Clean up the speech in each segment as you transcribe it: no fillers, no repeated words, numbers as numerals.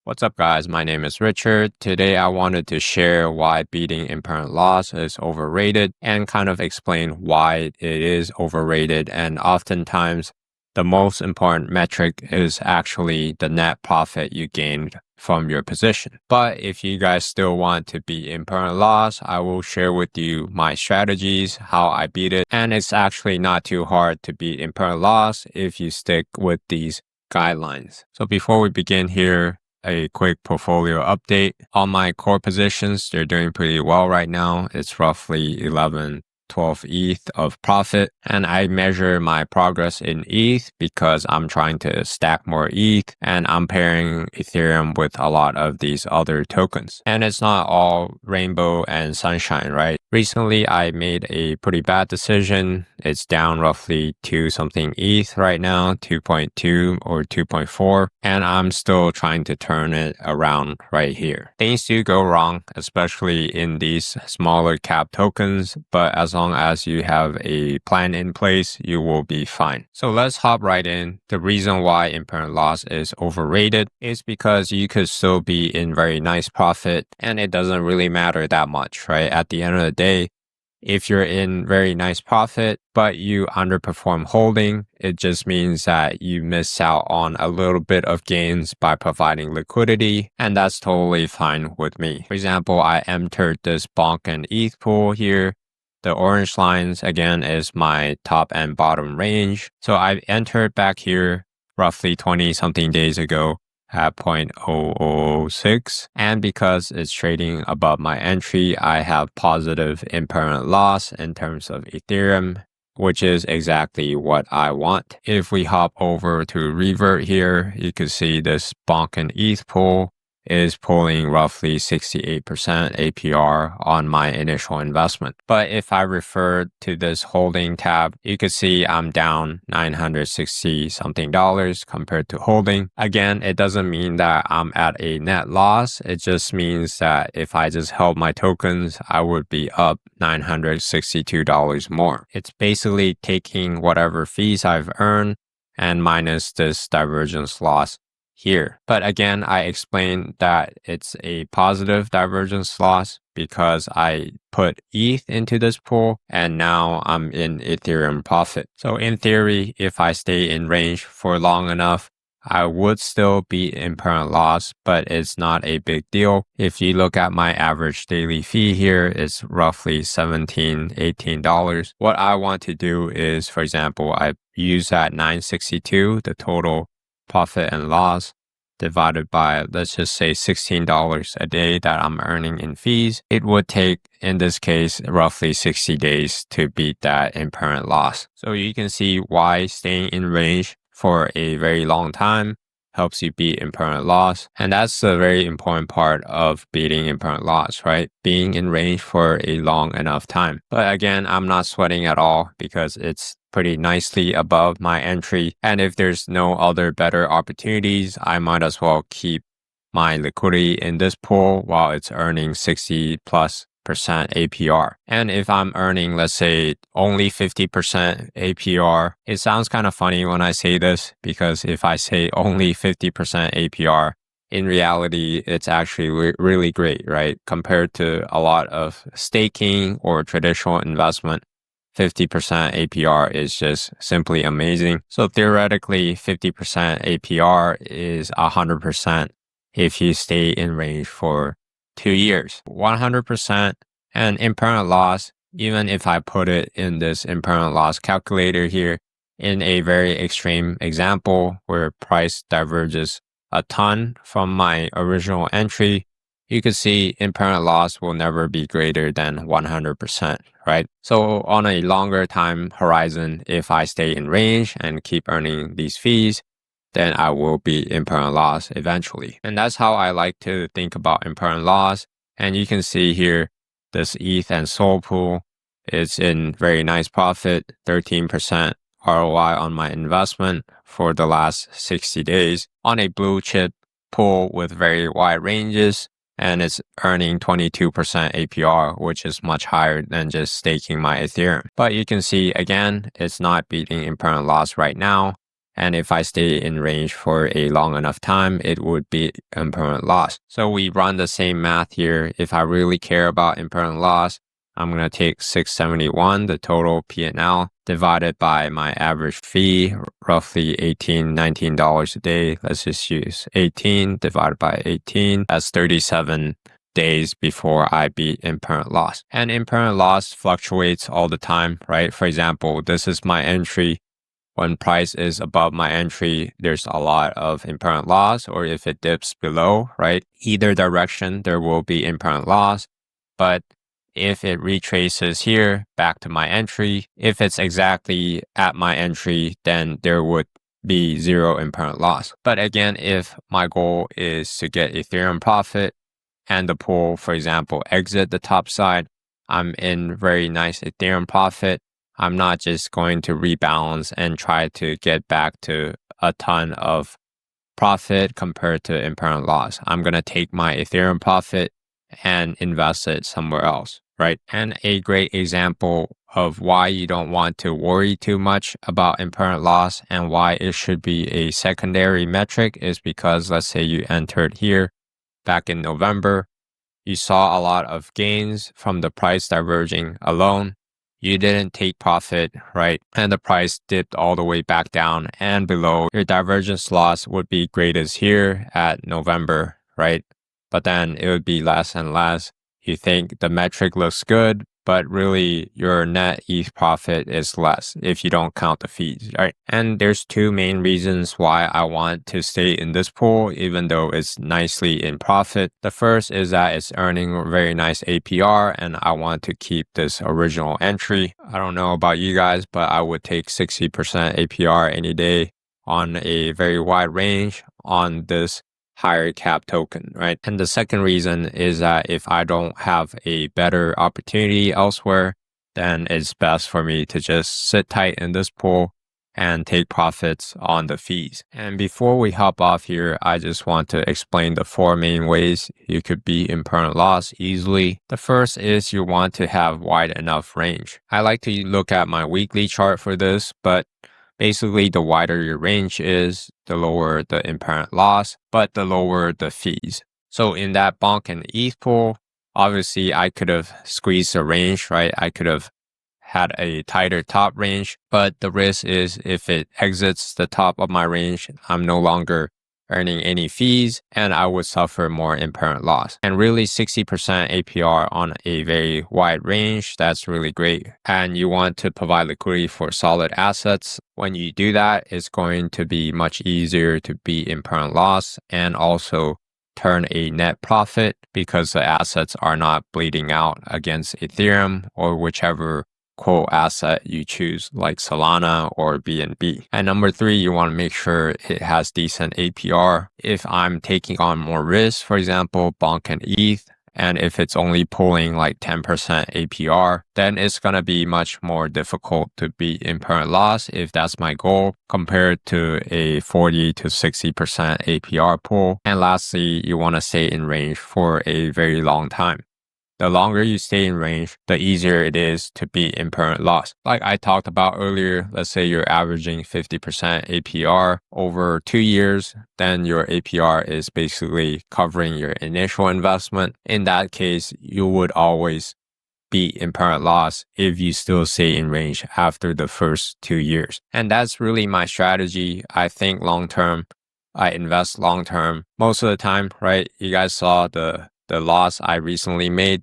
What's up, guys? My name is Richard. Today I wanted to share why beating impermanent loss is overrated and kind of explain why it is overrated. And oftentimes, the most important metric is actually the net profit you gained from your position. But if you guys still want to beat impermanent loss, I will share with you my strategies, how I beat it. And it's actually not too hard to beat impermanent loss if you stick with these guidelines. So before we begin here, a quick portfolio update. On my core positions, they're doing pretty well right now. It's roughly 12 ETH of profit, and I measure my progress in ETH because I'm trying to stack more ETH, and I'm pairing Ethereum with a lot of these other tokens. And it's not all rainbow and sunshine, right? Recently, I made a pretty bad decision. It's down roughly 2 something ETH right now, 2.2 or 2.4, and I'm still trying to turn it around right here. Things do go wrong, especially in these smaller cap tokens, but as long as you have a plan in place, you will be fine. So let's hop right in. The reason why impermanent loss is overrated is because you could still be in very nice profit, and it doesn't really matter that much, right? At the end of the day, if you're in very nice profit, but you underperform holding, it just means that you miss out on a little bit of gains by providing liquidity, and that's totally fine with me. For example, I entered this bonk and ETH pool here. The orange lines, again, is my top and bottom range. So I entered back here roughly 20 something days ago at 0.006. And because it's trading above my entry, I have positive impermanent loss in terms of Ethereum, which is exactly what I want. If we hop over to revert here, you can see this bonk and ETH pool is pulling roughly 68% APR on my initial investment. But if I refer to this holding tab, you can see I'm down $960 something compared to holding. Again, it doesn't mean that I'm at a net loss. It just means that if I just held my tokens, I would be up $962 more. It's basically taking whatever fees I've earned and minus this divergence loss here. But again, I explained that it's a positive divergence loss because I put ETH into this pool and now I'm in Ethereum profit. So in theory, if I stay in range for long enough, I would still be impermanent loss, but it's not a big deal. If you look at my average daily fee here, it's roughly $17, $18. What I want to do is, for example, I use that 962, the total profit and loss, divided by, let's just say $16 a day that I'm earning in fees. It would take, in this case, roughly 60 days to beat that impermanent loss. So you can see why staying in range for a very long time helps you beat impermanent loss. And that's the very important part of beating impermanent loss, right? Being in range for a long enough time. But again, I'm not sweating at all because it's pretty nicely above my entry. And if there's no other better opportunities, I might as well keep my liquidity in this pool while it's earning 60+% APR. And if I'm earning, let's say, only 50% APR, it sounds kind of funny when I say this, because if I say only 50% APR, in reality, it's actually really great, right? Compared to a lot of staking or traditional investment, 50% APR is just simply amazing. So theoretically, 50% APR is 100% if you stay in range for 2 years. 100% and impermanent loss, even if I put it in this impermanent loss calculator here, in a very extreme example where price diverges a ton from my original entry, you can see impermanent loss will never be greater than 100%, right? So on a longer time horizon, if I stay in range and keep earning these fees, then I will be impermanent loss eventually. And that's how I like to think about impermanent loss. And you can see here, this ETH and SOL pool is in very nice profit, 13% ROI on my investment for the last 60 days on a blue chip pool with very wide ranges. And it's earning 22% APR, which is much higher than just staking my Ethereum. But you can see, again, it's not beating impermanent loss right now. And if I stay in range for a long enough time, it would be impermanent loss. So we run the same math here. If I really care about impermanent loss, I'm going to take 671, the total P&L, divided by my average fee, roughly $18, $19 a day. Let's just use 18 divided by 18. That's 37 days before I beat impermanent loss. And impermanent loss fluctuates all the time, right? For example, this is my entry. When price is above my entry, there's a lot of impermanent loss, or if it dips below, right? Either direction, there will be impermanent loss. But if it retraces here back to my entry, if it's exactly at my entry, then there would be zero impermanent loss. But again, if my goal is to get Ethereum profit and the pool, for example, exit the top side, I'm in very nice Ethereum profit. I'm not just going to rebalance and try to get back to a ton of profit compared to impermanent loss. I'm going to take my Ethereum profit and invest it somewhere else, right? And a great example of why you don't want to worry too much about impermanent loss and why it should be a secondary metric is because let's say you entered here back in November, you saw a lot of gains from the price diverging alone. You didn't take profit, right? And the price dipped all the way back down and below. Your divergence loss would be greatest here at November, right? But then it would be less and less. You think the metric looks good, but really your net ETH profit is less if you don't count the fees, right? And there's two main reasons why I want to stay in this pool, even though it's nicely in profit. The first is that it's earning a very nice APR and I want to keep this original entry. I don't know about you guys, but I would take 60% APR any day on a very wide range on this higher cap token, right? And the second reason is that if I don't have a better opportunity elsewhere, then it's best for me to just sit tight in this pool and take profits on the fees. And before we hop off here, I just want to explain the four main ways you could beat impermanent loss easily. The first is you want to have wide enough range. I like to look at my weekly chart for this, but basically, the wider your range is, the lower the impermanent loss, but the lower the fees. So in that bonk and ETH pool, obviously I could have squeezed the range, right? I could have had a tighter top range, but the risk is if it exits the top of my range, I'm no longer earning any fees and I would suffer more impermanent loss. And really 60% APR on a very wide range, that's really great. And you want to provide liquidity for solid assets. When you do that, it's going to be much easier to beat impermanent loss and also turn a net profit because the assets are not bleeding out against Ethereum or whichever quote asset you choose like Solana or BNB. And number three, you want to make sure it has decent APR. If I'm taking on more risk, for example, bonk and ETH, and if it's only pulling like 10% APR, then it's going to be much more difficult to beat impermanent loss if that's my goal compared to a 40 to 60% APR pull. And lastly, you want to stay in range for a very long time. The longer you stay in range, the easier it is to beat impermanent loss. Like I talked about earlier, let's say you're averaging 50% APR over 2 years, then your APR is basically covering your initial investment. In that case, you would always beat impermanent loss if you still stay in range after the first 2 years. And that's really my strategy. I think long-term, I invest long-term most of the time, right? You guys saw the loss I recently made,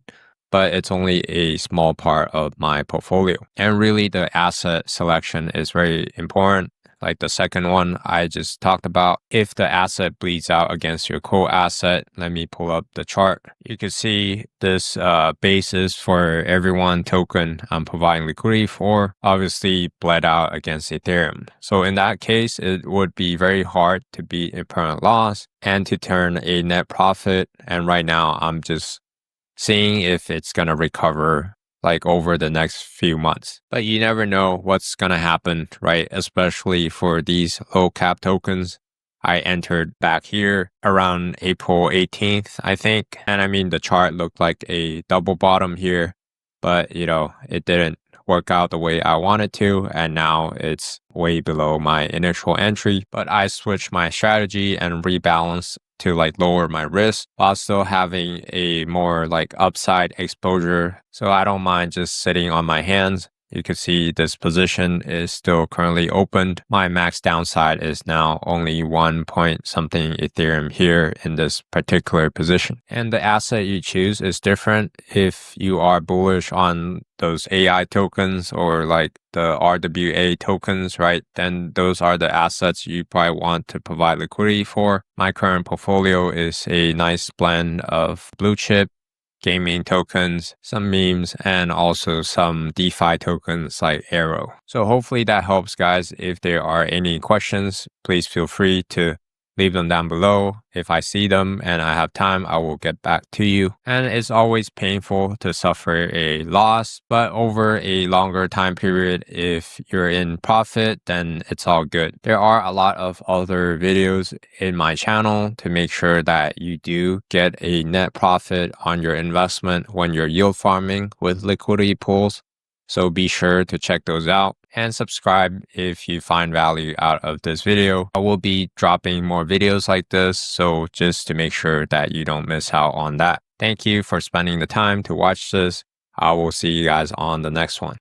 but it's only a small part of my portfolio. And really the asset selection is very important. Like the second one I just talked about, if the asset bleeds out against your core asset, let me pull up the chart. You can see this basis for every one token I'm providing liquidity for obviously bled out against Ethereum. So in that case, it would be very hard to beat impermanent loss and to turn a net profit. And right now I'm just seeing if it's going to recover like over the next few months. But you never know what's going to happen, right? Especially for these low cap tokens. I entered back here around April 18th, I think. And I mean, the chart looked like a double bottom here, but you know, it didn't work out the way I wanted to, and now it's way below my initial entry. But I switched my strategy and rebalanced to like lower my risk while still having a more like upside exposure. So I don't mind just sitting on my hands. You can see this position is still currently opened. My max downside is now only 1 point something Ethereum here in this particular position. And the asset you choose is different. If you are bullish on those AI tokens or like the RWA tokens, right? Then those are the assets you probably want to provide liquidity for. My current portfolio is a nice blend of blue chip, gaming tokens, some memes, and also some DeFi tokens like Arrow. So hopefully that helps, guys. If there are any questions, please feel free to leave them down below. If I see them and I have time, I will get back to you. And it's always painful to suffer a loss, but over a longer time period, if you're in profit, then it's all good. There are a lot of other videos in my channel to make sure that you do get a net profit on your investment when you're yield farming with liquidity pools. So be sure to check those out and subscribe if you find value out of this video. I will be dropping more videos like this, so just to make sure that you don't miss out on that. Thank you for spending the time to watch this. I will see you guys on the next one.